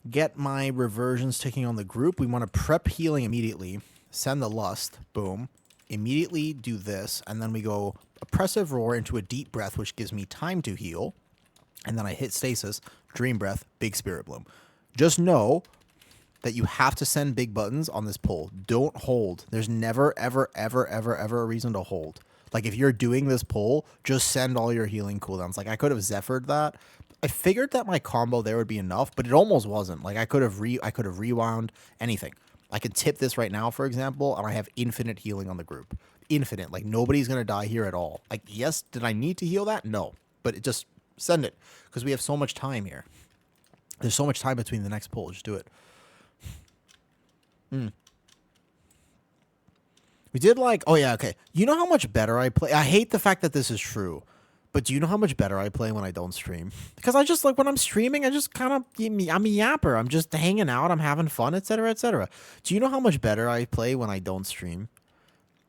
get my reversions ticking on the group. We want to prep healing immediately, send the lust, boom, immediately do this, and then we go oppressive roar into a deep breath, which gives me time to heal, and then I hit stasis, dream breath, big spirit bloom. Just know that you have to send big buttons on this pull. Don't hold. There's never, ever, ever, ever, ever a reason to hold. Like, if you're doing this pull, just send all your healing cooldowns. Like, I could have Zephyr'd that. I figured that my combo there would be enough, but it almost wasn't. Like, I could have rewound anything. I could tip this right now, for example, and I have infinite healing on the group. Infinite. Like, nobody's going to die here at all. Like, yes, did I need to heal that? No. But it just send it, because we have so much time here. There's so much time between the next pull. Just do it. We did like, oh yeah, okay. You know how much better I play? I hate the fact that this is true, but do you know how much better I play when I don't stream? Because I just, like, when I'm streaming, I just kind of, I'm a yapper. I'm just hanging out. I'm having fun, etc., etc. Do you know how much better I play when I don't stream?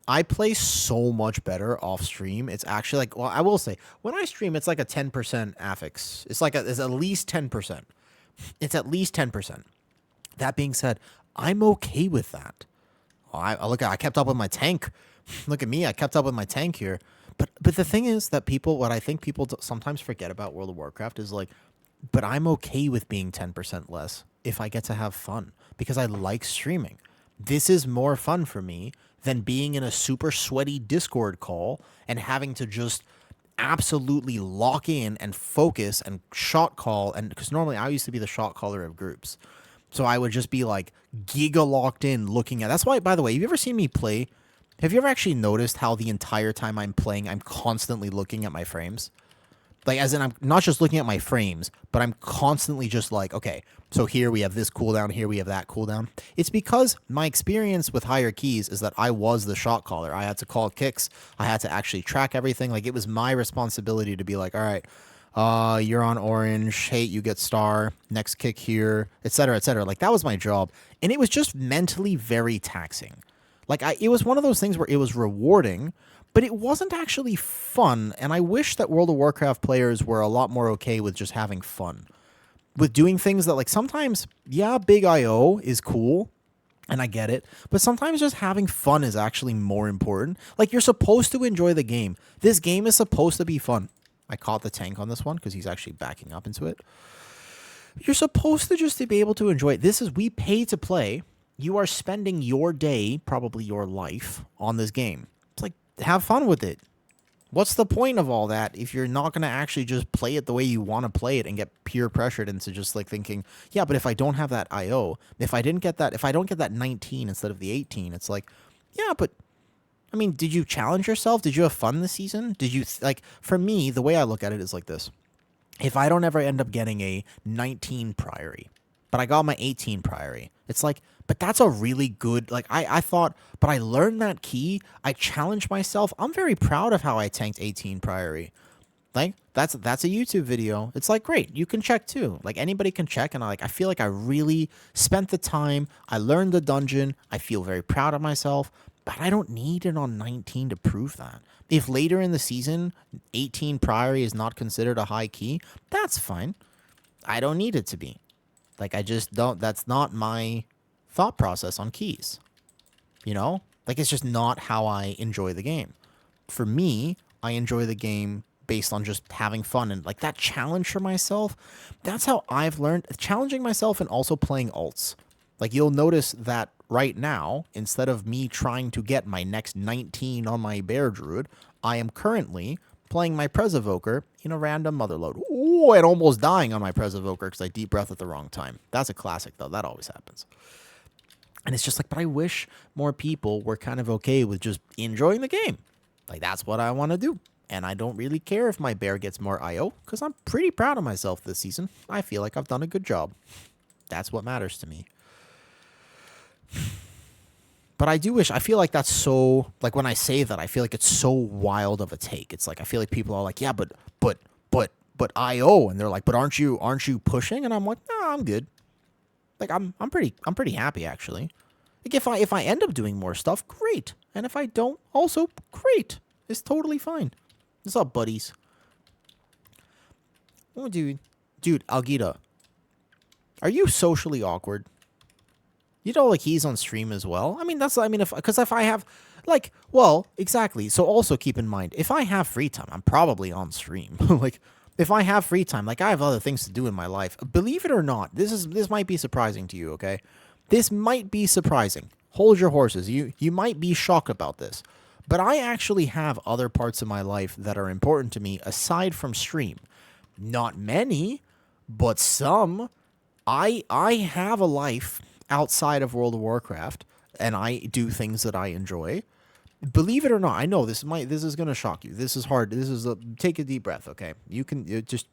I play so much better off stream. It's actually like, well, I will say, when I stream, it's like a 10% affix. It's like it's at least 10%. It's at least 10%. That being said, I'm okay with that. I kept up with my tank. Look at me, I kept up with my tank here. But the thing is that what I think people sometimes forget about World of Warcraft is like, but I'm okay with being 10% less if I get to have fun because I like streaming. This is more fun for me than being in a super sweaty Discord call and having to just absolutely lock in and focus and shot call. And because normally I used to be the shot caller of groups. So I would just be like giga locked in looking at. That's why, by the way, have you ever seen me play? Have you ever actually noticed how the entire time I'm playing, I'm constantly looking at my frames? Like, as in, I'm not just looking at my frames, but I'm constantly just like, okay, so here we have this cooldown, here we have that cooldown. It's because my experience with higher keys is that I was the shot caller. I had to call kicks. I had to actually track everything. Like, it was my responsibility to be like, all right, you're on orange. Hey, you get star. Next kick here, etc., etc. Like, that was my job, and it was just mentally very taxing. Like, it was one of those things where it was rewarding, but it wasn't actually fun. And I wish that World of Warcraft players were a lot more okay with just having fun, with doing things that, like, sometimes, yeah, big IO is cool. And I get it. But sometimes just having fun is actually more important. Like, you're supposed to enjoy the game. This game is supposed to be fun. I caught the tank on this one because he's actually backing up into it. You're supposed to just be able to enjoy it. We pay to play. You are spending your day, probably your life, on this game. It's like, have fun with it. What's the point of all that if you're not going to actually just play it the way you want to play it and get peer pressured into just like thinking, yeah, but if I don't have that IO, if I don't get that 19 instead of the 18, it's like, yeah, but I mean, did you challenge yourself? Did you have fun this season? Did you, like, for me, the way I look at it is like this. If I don't ever end up getting a 19 priory, but I got my 18 priory, it's like, but that's a really good, like, I thought, but I learned that key. I challenged myself. I'm very proud of how I tanked 18 priory. Like, that's a YouTube video. It's like, great, you can check too. Like, anybody can check, and I feel like I really spent the time. I learned the dungeon. I feel very proud of myself. But I don't need it on 19 to prove that. If later in the season, 18 priory is not considered a high key, that's fine. I don't need it to be. Like, I just don't, that's not my thought process on keys. You know? Like, it's just not how I enjoy the game. For me, I enjoy the game based on just having fun and, like, that challenge for myself. That's how I've learned challenging myself and also playing alts. Like, you'll notice that right now, instead of me trying to get my next 19 on my Bear Druid, I am currently playing my Prez Evoker in a random Motherload. Ooh, and almost dying on my Prez Evoker because I deep breath at the wrong time. That's a classic, though. That always happens. And it's just like, but I wish more people were kind of okay with just enjoying the game. Like, that's what I want to do. And I don't really care if my bear gets more IO because I'm pretty proud of myself this season. I feel like I've done a good job. That's what matters to me. But I do wish, I feel like that's so, like, when I say that, I feel like it's so wild of a take. It's like, I feel like people are like, yeah, but IO, and they're like, but aren't you pushing? And I'm like, no, I'm good. Like, I'm pretty happy, actually. Like, if I end up doing more stuff, great. And if I don't, also great. It's totally fine. What's up, buddies? Oh, dude, Algida. Are you socially awkward? You know, like he's on stream as well. I mean, if I have, like, well, exactly. So also keep in mind, if I have free time, I'm probably on stream. Like, if I have free time, like I have other things to do in my life. Believe it or not, this might be surprising to you. Okay, this might be surprising. Hold your horses. You might be shocked about this, but I actually have other parts of my life that are important to me aside from stream. Not many, but some. I have a life outside of World of Warcraft, and I do things that I enjoy. Believe it or not, I know this is gonna shock you. This is hard. Take a deep breath, okay? You can just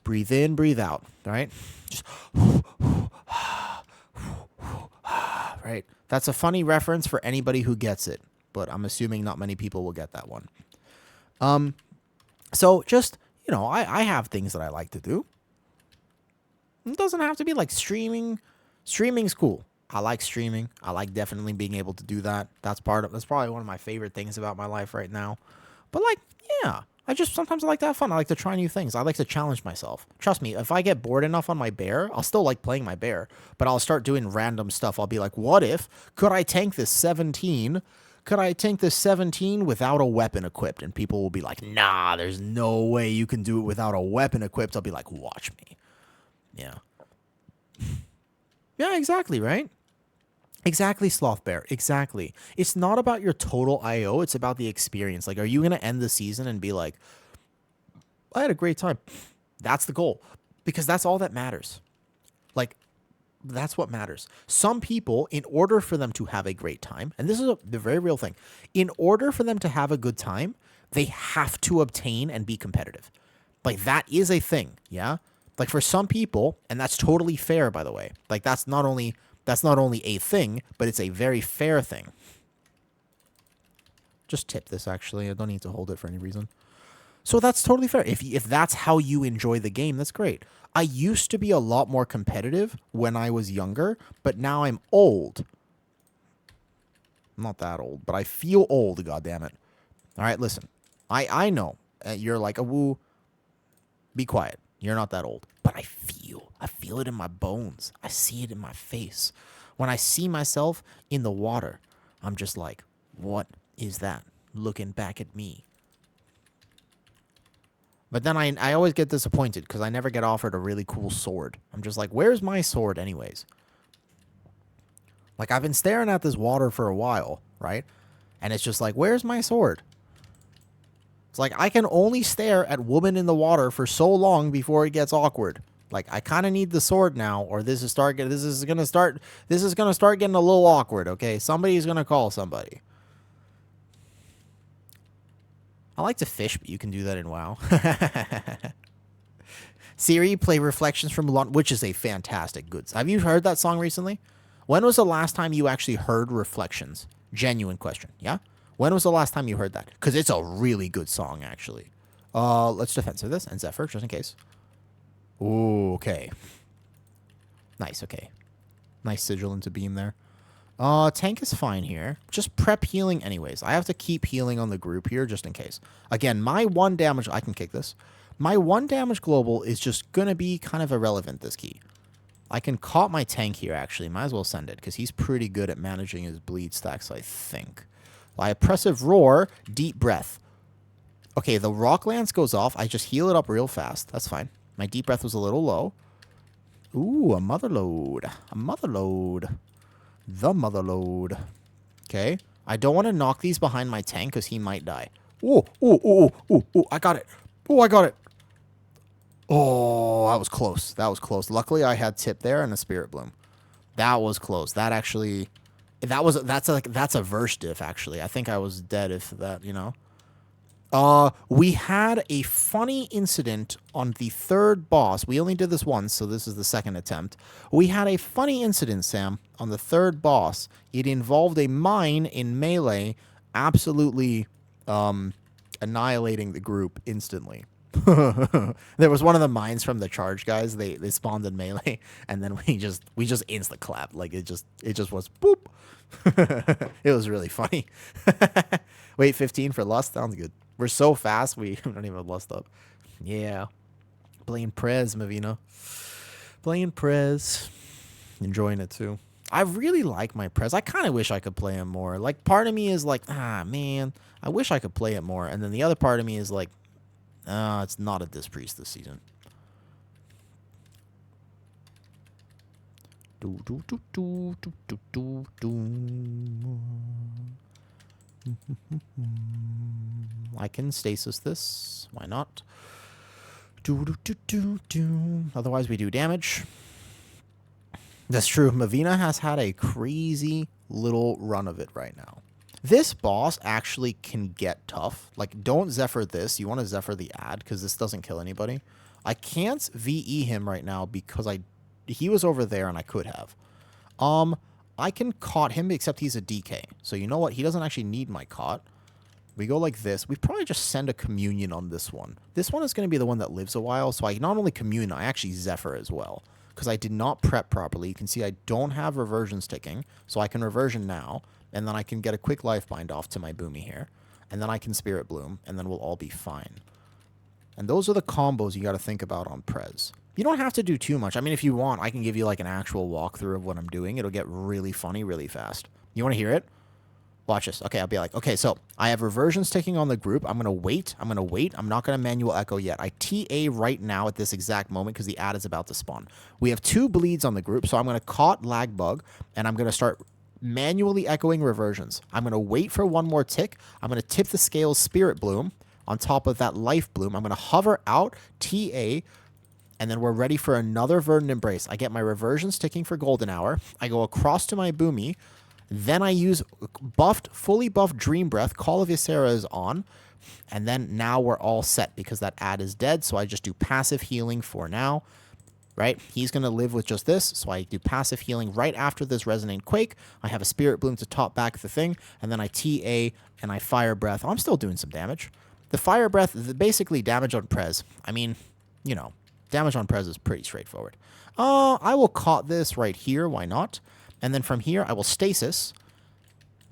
breathe in, breathe out. All right, just right. That's a funny reference for anybody who gets it, but I'm assuming not many people will get that one. So just I have things that I like to do. It doesn't have to be like streaming. Streaming's cool. I like streaming. I like definitely being able to do that. That's probably one of my favorite things about my life right now. But like, yeah, sometimes I like to have fun. I like to try new things. I like to challenge myself. Trust me, if I get bored enough on my bear, I'll still like playing my bear, but I'll start doing random stuff. I'll be like, could I tank this 17? Could I tank this 17 without a weapon equipped? And people will be like, nah, there's no way you can do it without a weapon equipped. I'll be like, watch me. Yeah. Yeah, exactly, right? Exactly, Sloth Bear. Exactly. It's not about your total IO. It's about the experience. Like, are you going to end the season and be like, I had a great time? That's the goal. Because that's all that matters. Like, that's what matters. Some people, in order for them to have a great time, and this is the very real thing, in order for them to have a good time, they have to obtain and be competitive. Like, that is a thing, yeah? Like, for some people, and that's totally fair, by the way. Like, that's not only a thing, but it's a very fair thing. Just tip this, actually. I don't need to hold it for any reason. So that's totally fair. If that's how you enjoy the game, that's great. I used to be a lot more competitive when I was younger, but now I'm old. I'm not that old, but I feel old, goddammit. All right, listen. I know. You're like, woo. Be quiet. You're not that old. But I feel it in my bones. I see it in my face. When I see myself in the water, I'm just like, what is that looking back at me? But then I always get disappointed because I never get offered a really cool sword. I'm just like, where's my sword anyways? Like, I've been staring at this water for a while, right? And it's just like, where's my sword? It's like, I can only stare at woman in the water for so long before it gets awkward. Like, I kind of need the sword now, or this is gonna start getting a little awkward. Okay, somebody's gonna call somebody. I like to fish, but you can do that in WoW. Siri, play Reflections from London, which is a fantastic good. Have you heard that song recently? When was the last time you actually heard Reflections? Genuine question. Yeah. When was the last time you heard that? Because it's a really good song, actually. Let's defensive this and Zephyr, just in case. Ooh, okay. Nice, okay. Nice sigil into beam there. Tank is fine here. Just prep healing anyways. I have to keep healing on the group here, just in case. Again, my 1 damage... I can kick this. My 1 damage global is just gonna be kind of irrelevant this key. I can caught my tank here, actually. Might as well send it, because he's pretty good at managing his bleed stacks, I think. Oppressive Roar, Deep Breath. Okay, the Rock Lance goes off. I just heal it up real fast. That's fine. My Deep Breath was a little low. Ooh, a Motherload. A Motherload. The Motherload. Okay. I don't want to knock these behind my tank because he might die. Ooh, ooh, ooh, ooh, ooh. I got it. Oh, I got it. Oh, that was close. That was close. Luckily, I had Tip there and a Spirit Bloom. That was close. That actually... That's a verse diff, actually. I think I was dead if that, We had a funny incident on the 3rd boss. We only did this once, so this is the 2nd attempt. We had a funny incident, Sam, on the 3rd boss. It involved a mine in melee absolutely annihilating the group instantly. There was one of the mines from the charge guys. They spawned in melee, and then we just insta clapped. Like, it just was boop. It was really funny. Wait, 15 for lust sounds good. We're so fast we don't even have lust up. Yeah, playing Prez, Mavina. Playing Prez. Enjoying it too. I really like my Prez. I kind of wish I could play him more. Like, part of me is like, ah, man, I wish I could play it more. And then the other part of me is like, it's not a Disc Priest this season. I can stasis this. Why not? Otherwise, we do damage. That's true. Mavina has had a crazy little run of it right now. This boss actually can get tough. Like, don't Zephyr this. You want to Zephyr the ad because this doesn't kill anybody. I can't VE him right now because he was over there and I could have. I can caught him except he's a DK. So you know what? He doesn't actually need my caught. We go like this. We probably just send a communion on this one. This one is going to be the one that lives a while. So I not only commune, I actually Zephyr as well. Because I did not prep properly. You can see I don't have reversions ticking. So I can reversion now. And then I can get a quick life bind off to my Boomy here. And then I can Spirit Bloom. And then we'll all be fine. And those are the combos you got to think about on Prez. You don't have to do too much. I mean, if you want, I can give you like an actual walkthrough of what I'm doing. It'll get really funny really fast. You want to hear it? Watch this. Okay, I'll be like, okay, so I have reversions ticking on the group. I'm going to wait. I'm not going to manual echo yet. I TA right now at this exact moment because the ad is about to spawn. We have 2 bleeds on the group, so I'm going to caught lag bug, and I'm going to start manually echoing reversions. I'm going to wait for one more tick. I'm going to tip the scales Spirit Bloom on top of that Life Bloom. I'm going to hover out, TA, and then we're ready for another Verdant Embrace. I get my reversions ticking for Golden Hour. I go across to my Boomy. Then I use fully buffed Dream Breath. Call of Ysera is on. And then now we're all set because that ad is dead. So I just do passive healing for now. Right? He's going to live with just this. So I do passive healing right after this Resonant Quake. I have a Spirit Bloom to top back the thing. And then I TA and I Fire Breath. Oh, I'm still doing some damage. The Fire Breath, basically damage on Prez. I mean, you know, damage on Prez is pretty straightforward. I will caught this right here. Why not? And then from here, I will Stasis,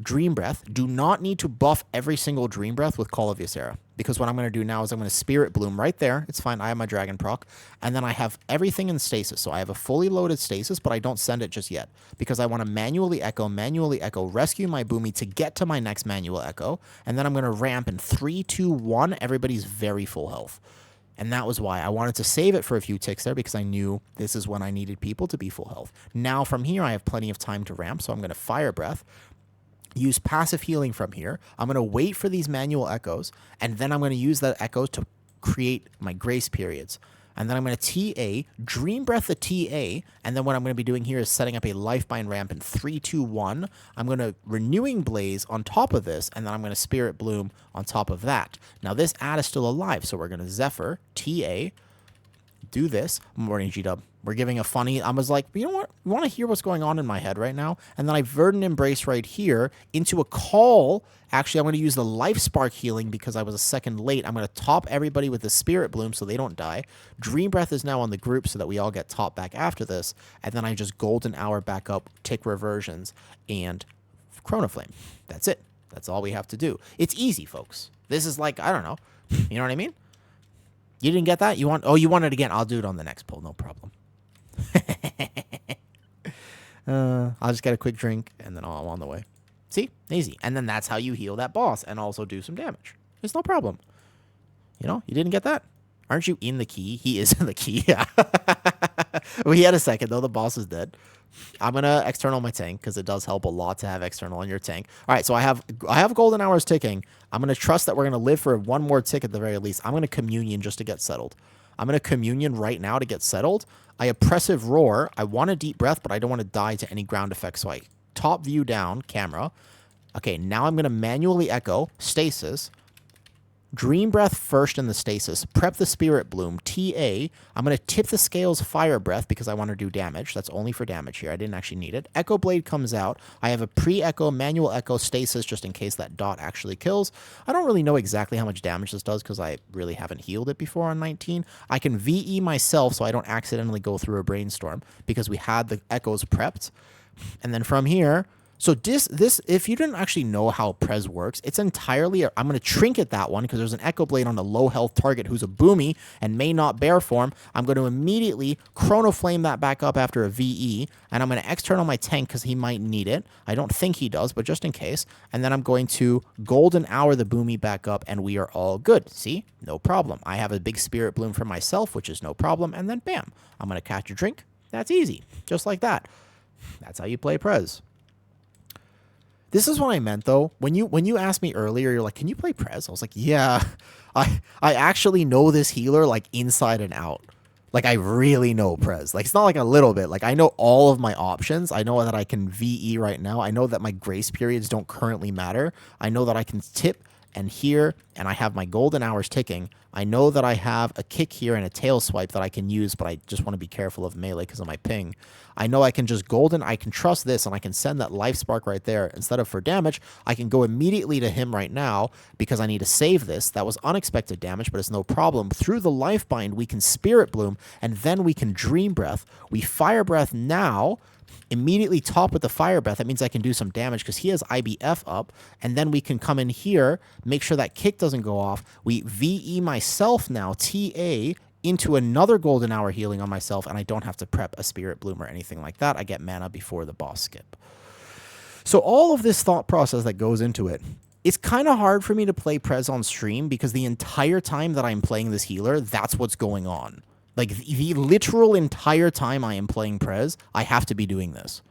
Dream Breath. Do not need to buff every single Dream Breath with Call of Ysera. Because what I'm going to do now is I'm going to Spirit Bloom right there. It's fine. I have my Dragon proc. And then I have everything in Stasis. So I have a fully loaded Stasis, but I don't send it just yet. Because I want to manually echo, rescue my Boomy to get to my next manual echo. And then I'm going to ramp in 3, 2, 1. Everybody's very full health. And that was why I wanted to save it for a few ticks there because I knew this is when I needed people to be full health. Now from here, I have plenty of time to ramp, so I'm going to Fire Breath, use passive healing from here. I'm going to wait for these manual echoes, and then I'm going to use that echo to create my grace periods. And then I'm going to TA, Dream Breath the TA, and then what I'm going to be doing here is setting up a Lifebind ramp in 3, 2, 1. I'm going to Renewing Blaze on top of this, and then I'm going to Spirit Bloom on top of that. Now this ad is still alive, so we're going to Zephyr, TA, do this. Morning, G-Dub. We're giving a funny, I was like, you know what? You want to hear what's going on in my head right now? And then I Verdant Embrace right here into a call. Actually, I'm going to use the Life Spark healing because I was a second late. I'm going to top everybody with the Spirit Bloom so they don't die. Dream Breath is now on the group so that we all get top back after this. And then I just Golden Hour back up, tick reversions, and Chrono Flame. That's it. That's all we have to do. It's easy, folks. This is like, I don't know. You know what I mean? You didn't get that? You want it again? I'll do it on the next poll. No problem. I'll just get a quick drink, and then I'm on the way. See? Easy. And then that's how you heal that boss and also do some damage. It's no problem. You know? You didn't get that? Aren't you in the key? He is in the key. Yeah. We had a second, though. The boss is dead. I'm going to external my tank because it does help a lot to have external on your tank. All right, so I have Golden Hours ticking. I'm going to trust that we're going to live for one more tick at the very least. I'm going to Communion just to get settled. I'm going to Communion right now to get settled. I Oppressive Roar. I want a Deep Breath, but I don't want to die to any ground effects, so I top view down, camera. Okay, now I'm going to manually echo, Stasis, Dream Breath first in the Stasis, prep the Spirit Bloom, TA. I'm going to tip the Scales Fire Breath because I want to do damage. That's only for damage here. I didn't actually need it. Echo Blade comes out. I have a pre-echo, manual echo, Stasis just in case that dot actually kills. I don't really know exactly how much damage this does because I really haven't healed it before on 19. I can VE myself so I don't accidentally go through a Brainstorm because we had the echoes prepped. And then from here, So this, if you didn't actually know how Prez works, it's entirely, I'm going to trinket that one because there's an Echo Blade on a low health target who's a boomy and may not bear form. I'm going to immediately Chrono Flame that back up after a VE, and I'm going to external my tank because he might need it. I don't think he does, but just in case. And then I'm going to Golden Hour the boomy back up, and we are all good. See? No problem. I have a big Spirit Bloom for myself, which is no problem, and then bam, I'm going to catch a drink. That's easy. Just like that. That's how you play Prez. This is what I meant, though. When you asked me earlier, you're like, can you play Prez? I was like, yeah, I actually know this healer, like, inside and out. Like, I really know Prez. Like, it's not like a little bit. Like, I know all of my options. I know that I can VE right now. I know that my grace periods don't currently matter. I know that I can tip and here, and I have my golden hours ticking. I know that I have a kick here and a tail swipe that I can use, but I just want to be careful of melee because of my ping. I know I can just golden, I can trust this, and I can send that life spark right there. Instead of for damage, I can go immediately to him right now because I need to save this. That was unexpected damage, but it's no problem. Through the life bind, we can Spirit Bloom, and then we can Dream Breath. We Fire Breath now, immediately top with the Fire Breath. That means I can do some damage because he has IBF up, and then we can come in here, make sure that kick doesn't go off. We VE myself now, TA, into another golden hour healing on myself, and I don't have to prep a Spirit Bloom or anything like that. I get mana before the boss skip. So all of this thought process that goes into it, it's kind of hard for me to play Prez on stream because the entire time that I'm playing this healer, that's what's going on. Like, the literal entire time I am playing Prez, I have to be doing this.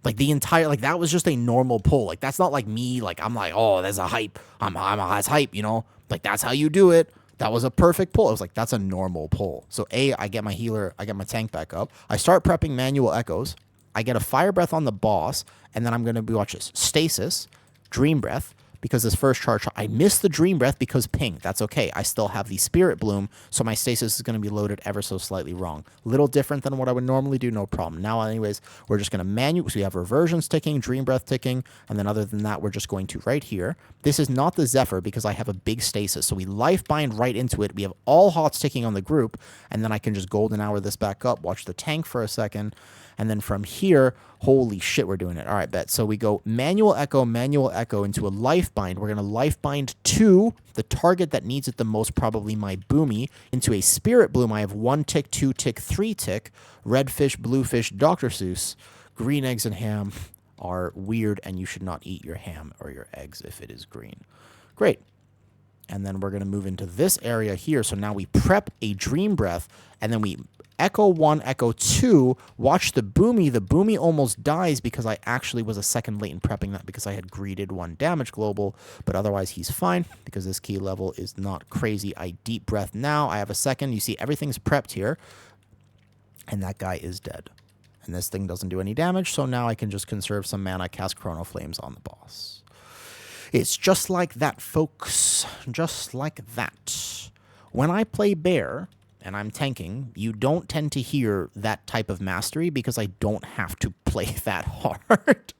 Like, the entire, like, that was just a normal pull. Like, that's not like me, like, I'm like, oh, there's a hype. That's hype, you know? Like, that's how you do it. That was a perfect pull. I was like, that's a normal pull. So, I get my healer, I get my tank back up. I start prepping manual echoes. I get a Fire Breath on the boss, and then I'm going to be, watch this, Stasis, Dream Breath, because this first charge, I missed the Dream Breath because ping. That's okay. I still have the Spirit Bloom, so my Stasis is going to be loaded ever so slightly wrong. Little different than what I would normally do, no problem. Now, anyways, we're just going to manual, so we have Reversions ticking, Dream Breath ticking, and then other than that, we're just going to right here. This is not the Zephyr because I have a big Stasis, so we life bind right into it. We have all hots ticking on the group, and then I can just golden hour this back up, watch the tank for a second, and then from here, holy shit, we're doing it. All right, bet. So we go manual echo into a life bind. We're going to life bind to the target that needs it the most, probably my boomy, into a Spirit Bloom. I have 1 tick, 2 tick, 3 tick, red fish, blue fish, Dr. Seuss. Green eggs and ham are weird, and you should not eat your ham or your eggs if it is green. Great. And then we're going to move into this area here. So now we prep a Dream Breath, and then we Echo 1, Echo 2, watch the boomy. The boomy almost dies because I actually was a second late in prepping that because I had greeted 1 damage global, but otherwise he's fine because this key level is not crazy. I deep breath now. I have a second. You see everything's prepped here, and that guy is dead. And this thing doesn't do any damage, so now I can just conserve some mana, cast Chrono Flames on the boss. It's just like that, folks. Just like that. When I play Bear and I'm tanking, you don't tend to hear that type of mastery because I don't have to play that hard.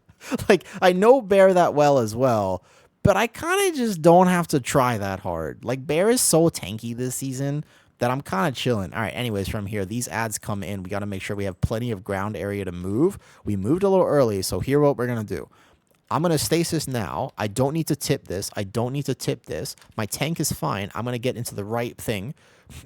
Like, I know Bear that well as well, but I kind of just don't have to try that hard. Like, Bear is so tanky this season that I'm kind of chilling. All right, anyways, from here, these ads come in. We got to make sure we have plenty of ground area to move. We moved a little early, so here what we're going to do. I'm going to stasis now. I don't need to tip this. I don't need to tip this. My tank is fine. I'm going to get into the right thing,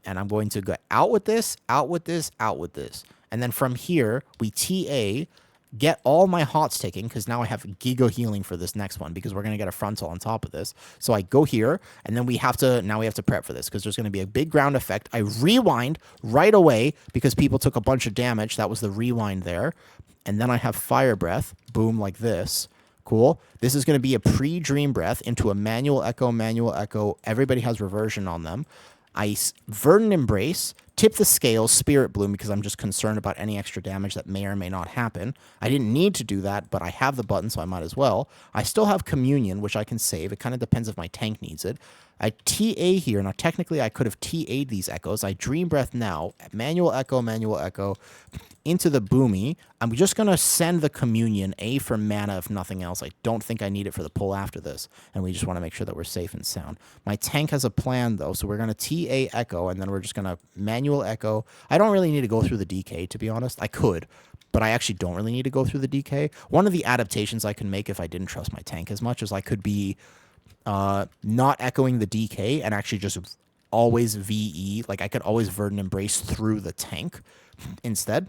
and I'm going to go out with this, out with this, out with this. And then from here, we TA, get all my hots taken, because now I have Giga healing for this next one, because we're going to get a frontal on top of this. So I go here, and then we have to prep for this, because there's going to be a big ground effect. I rewind right away, because people took a bunch of damage. That was the rewind there. And then I have Fire Breath, boom, like this. Cool. This is going to be a pre-Dream Breath into a manual echo. Everybody has reversion on them. I Verdant Embrace, tip the scales, Spirit Bloom, because I'm just concerned about any extra damage that may or may not happen. I didn't need to do that, but I have the button, so I might as well. I still have Communion, which I can save. It kind of depends if my tank needs it. I TA here. Now, technically, I could have TA'd these echoes. I Dream Breath now, manual echo, into the boomy. I'm just going to send the Communion, A for mana, if nothing else. I don't think I need it for the pull after this, and we just want to make sure that we're safe and sound. My tank has a plan, though, so we're going to TA echo, and then we're just going to manual echo. I don't really need to go through the DK, to be honest. I could, but I actually don't really need to go through the DK. One of the adaptations I can make if I didn't trust my tank as much is I could be not echoing the DK and actually just always VE. Like I could always Verdant Embrace through the tank instead.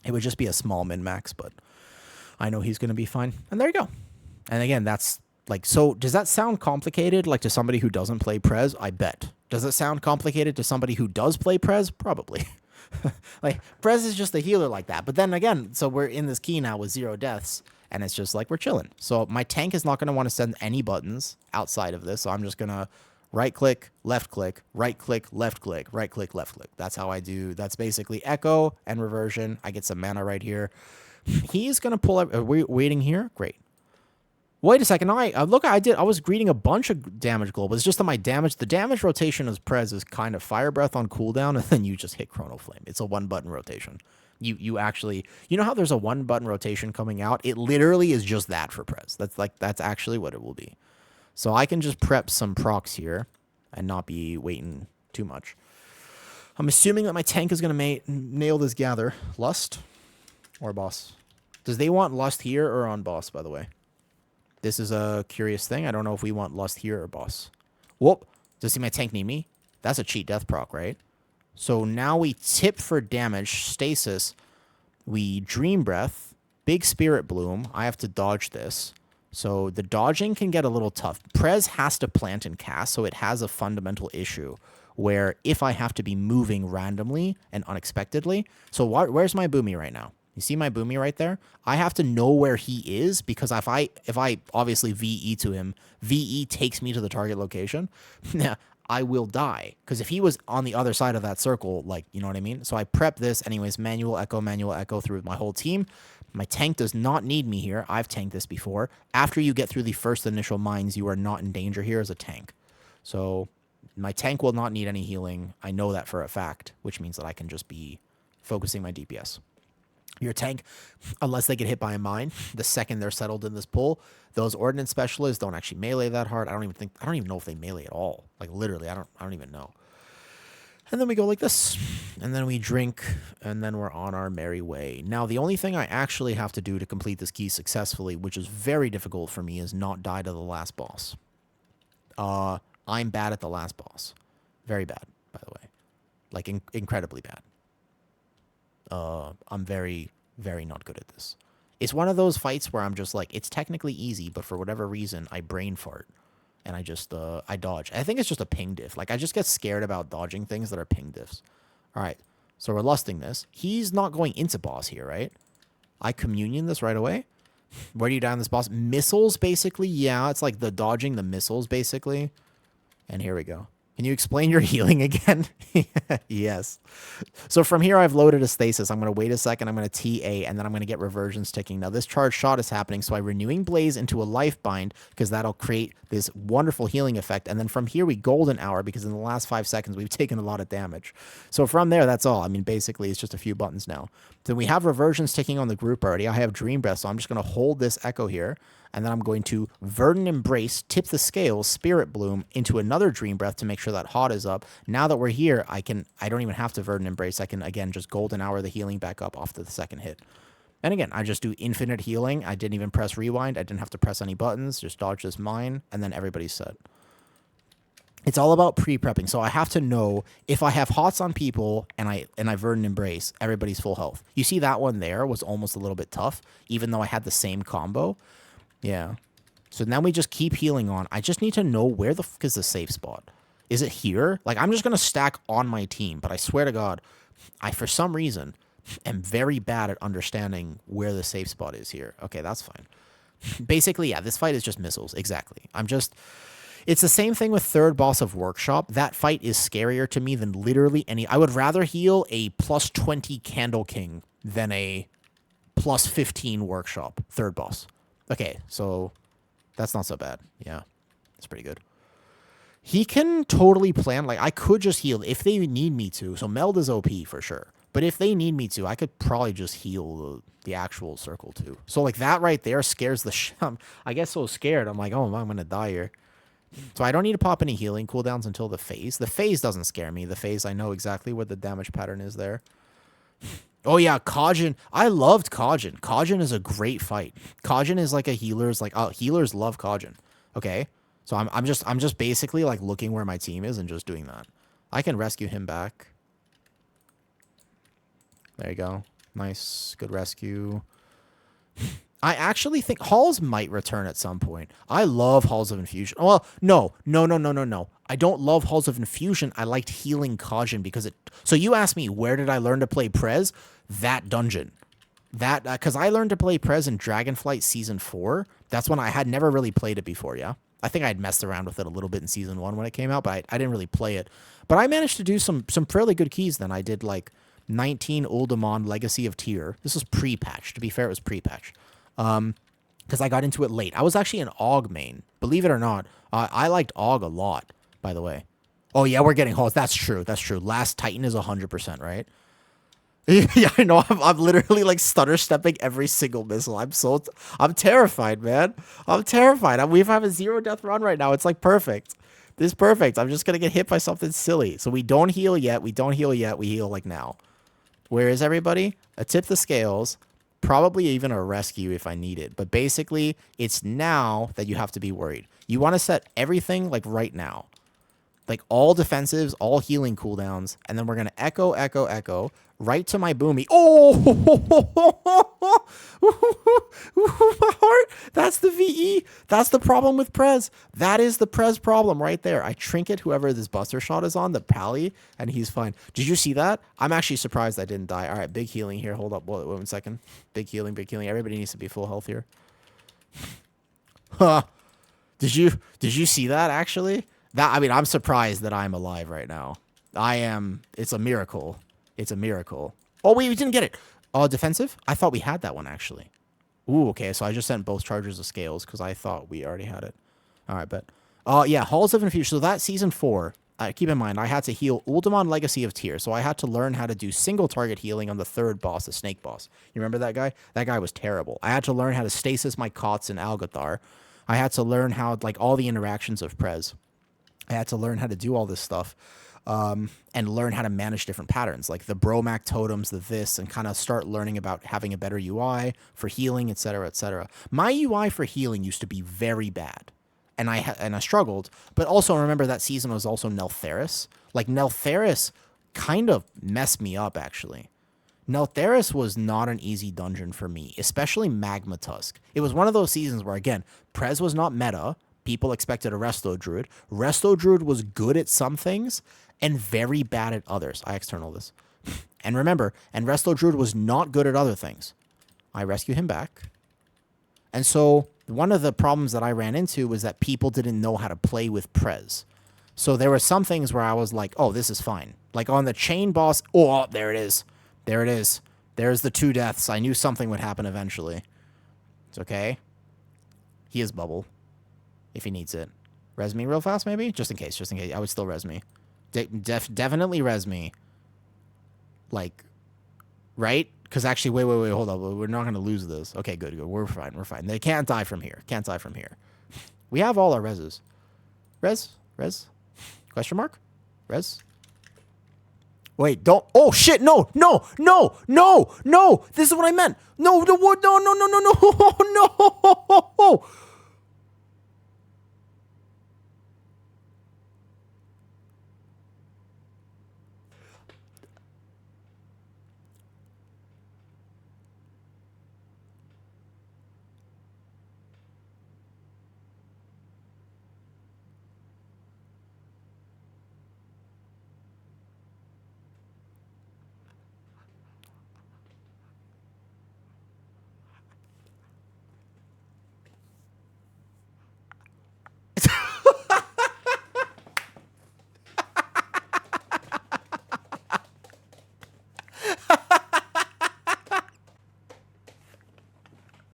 It would just be a small min-max, but I know he's going to be fine. And there you go. And again, that's like, so does that sound complicated? Like to somebody who doesn't play Prez? I bet. Does it sound complicated to somebody who does play Prez? Probably. Like Prez is just a healer like that. But then again, so we're in this key now with 0 deaths and it's just like we're chilling. So my tank is not going to want to send any buttons outside of this. So I'm just going to right click, left click, right click, left click, right click, left click. That's how I do. That's basically echo and reversion. I get some mana right here. He's going to pull up. Are we waiting here? Great. Wait a second. Look, I was greeting a bunch of damage global. It's just that the damage rotation of Prez is kind of Fire Breath on cooldown, and then you just hit Chrono Flame. It's a 1-button rotation. You actually, you know how there's a 1-button rotation coming out? It literally is just that for Prez. That's actually what it will be. So I can just prep some procs here and not be waiting too much. I'm assuming that my tank is going to nail this gather. Lust or boss? Does they want Lust here or on boss, by the way? This is a curious thing. I don't know if we want Lust here or boss. Whoop. Does see my tank need me? That's a cheat death proc, right? So now we tip for damage, stasis. We Dream Breath, Big Spirit Bloom. I have to dodge this. So the dodging can get a little tough. Prez has to plant and cast, so it has a fundamental issue where if I have to be moving randomly and unexpectedly. So where's my Boomy right now? You see my Boomy right there? I have to know where he is because if I obviously VE to him, VE takes me to the target location. I will die because if he was on the other side of that circle, like, you know what I mean? So I prep this anyways, manual echo through my whole team. My tank does not need me here. I've tanked this before. After you get through the first initial mines, you are not in danger here as a tank. So my tank will not need any healing. I know that for a fact, which means that I can just be focusing my DPS. Your tank, unless they get hit by a mine, the second they're settled in this pull, those ordnance specialists don't actually melee that hard. I don't even know if they melee at all. Like literally, I don't even know. And then we go like this, and then we drink, and then we're on our merry way. Now, the only thing I actually have to do to complete this key successfully, which is very difficult for me, is not die to the last boss. I'm bad at the last boss. Very bad, by the way. Like, incredibly bad. I'm very, very not good at this. It's one of those fights where I'm just like, it's technically easy, but for whatever reason, I brain fart. And I just, I dodge. I think it's just a ping diff. Like, I just get scared about dodging things that are ping diffs. All right. So we're lusting this. He's not going into boss here, right? I communion this right away. Where do you die on this boss? Missiles, basically. Yeah, it's like the dodging the missiles, basically. And here we go. Can you explain your healing again? Yes. So from here, I've loaded a stasis. I'm going to wait a second. I'm going to TA, and then I'm going to get reversions ticking. Now, this charge shot is happening, so I Renewing Blaze into a life bind, because that'll create this wonderful healing effect. And then from here, we Golden Hour, because in the last 5 seconds, we've taken a lot of damage. So from there, that's all. I mean, basically, it's just a few buttons now. Then we have reversions ticking on the group already. I have Dream Breath, so I'm just going to hold this Echo here. And then I'm going to Verdant Embrace, tip the scales, Spirit Bloom into another Dream Breath to make sure that hot is up. Now that we're here, I don't even have to Verdant Embrace. I can, again, just Golden Hour the healing back up off to the second hit. And again, I just do infinite healing. I didn't even press rewind. I didn't have to press any buttons. Just dodge this mine, and then everybody's set. It's all about pre-prepping. So I have to know if I have hots on people and I Verdant Embrace, everybody's full health. You see that one there was almost a little bit tough, even though I had the same combo. Yeah. So now we just keep healing on. I just need to know where the fuck is the safe spot. Is it here? Like, I'm just going to stack on my team, but I swear to God, I, for some reason, am very bad at understanding where the safe spot is here. Okay, that's fine. Basically, yeah, this fight is just missiles. Exactly. It's the same thing with third boss of Workshop. That fight is scarier to me than literally any. I would rather heal a plus 20 Candle King than a plus 15 Workshop third boss. Okay, so that's not so bad. Yeah, it's pretty good. He can totally plan. Like, I could just heal if they need me to. So Meld is OP for sure. But if they need me to, I could probably just heal the actual circle too. So, like, that right there scares the shit. I get so scared. I'm like, oh, I'm going to die here. So I don't need to pop any healing cooldowns until the phase. The phase doesn't scare me. The phase, I know exactly what the damage pattern is there. Oh yeah, Kajin. I loved Kajin. Kajin is a great fight. Kajin is like a healer's like healers love Kajin. Okay. So I'm just basically like looking where my team is and just doing that. I can rescue him back. There you go. Nice. Good rescue. I actually think Halls might return at some point. I love Halls of Infusion. Well, no. I don't love Halls of Infusion. I liked healing Kajin because it... So you asked me, where did I learn to play Prez? That dungeon. That... Because I learned to play Prez in Dragonflight Season 4. That's when I had never really played it before, yeah? I think I'd messed around with it a little bit in Season 1 when it came out, but I didn't really play it. But I managed to do some fairly good keys then. I did, like, 19 Uldamon Legacy of Tyr. This was pre-patch. To be fair, it was pre-patch. Because I got into it late. I was actually an AUG main. Believe it or not, I liked AUG a lot, by the way. Oh, yeah, we're getting halls. That's true. That's true. Last Titan is 100%, right? Yeah, I know. I'm literally, like, stutter stepping every single missile. I'm terrified, man. I'm terrified. We have a 0 death run right now. It's, like, perfect. This is perfect. I'm just going to get hit by something silly. So we don't heal yet. We heal, like, now. Where is everybody? A tip the scales. Probably even a rescue if I need it. But basically, it's now that you have to be worried. You want to set everything like right now. Like all defensives, all healing cooldowns. And then we're going to echo, echo, echo. Right to my boomy. Oh! My heart! That's the VE. That's the problem with Prez. That is the Prez problem right there. I trinket whoever this buster shot is on, the pally, and he's fine. Did you see that? I'm actually surprised I didn't die. All right, big healing here. Hold up. Wait 1 second. Big healing, big healing. Everybody needs to be full health here. Huh. Did you see that actually? I mean, I'm surprised that I'm alive right now. I am. It's a miracle. It's a miracle. Oh, wait, we didn't get it. Defensive? I thought we had that one, actually. Ooh, okay, so I just sent both chargers of scales because I thought we already had it. All right, but... yeah, Halls of Infusion. So that Season 4, keep in mind, I had to heal Uldamon Legacy of Tyr. So I had to learn how to do single target healing on the 3rd boss, the Snake boss. You remember that guy? That guy was terrible. I had to learn how to stasis my Kots in Algathar. I had to learn how, like, all the interactions of Prez. I had to learn how to do all this stuff. And learn how to manage different patterns, like the Bromac totems, the this, and kind of start learning about having a better UI for healing, etc., etc. My UI for healing used to be very bad, and I struggled. But also remember that season was also Neltharis. Like Neltharis kind of messed me up actually. Neltharis was not an easy dungeon for me, especially Magma Tusk. It was one of those seasons where again, Prez was not meta. People expected a Resto Druid. Resto Druid was good at some things and very bad at others. I external this. And remember, and Resto Druid was not good at other things. I rescue him back. And so one of the problems that I ran into was that people didn't know how to play with Prez. So there were some things where I was like, oh, this is fine. Like on the chain boss. Oh, there it is. There it is. There's the 2 deaths. I knew something would happen eventually. It's okay. He is bubble. If he needs it. Res me real fast, maybe? Just in case, just in case. I would still res me. Definitely res me. Like, right? Because actually, wait, hold up. We're not going to lose this. Okay, good. We're fine. They can't die from here. Can't die from here. We have all our reses. Res? Question mark? Res? Wait, don't. Oh, shit. No. This is what I meant. No.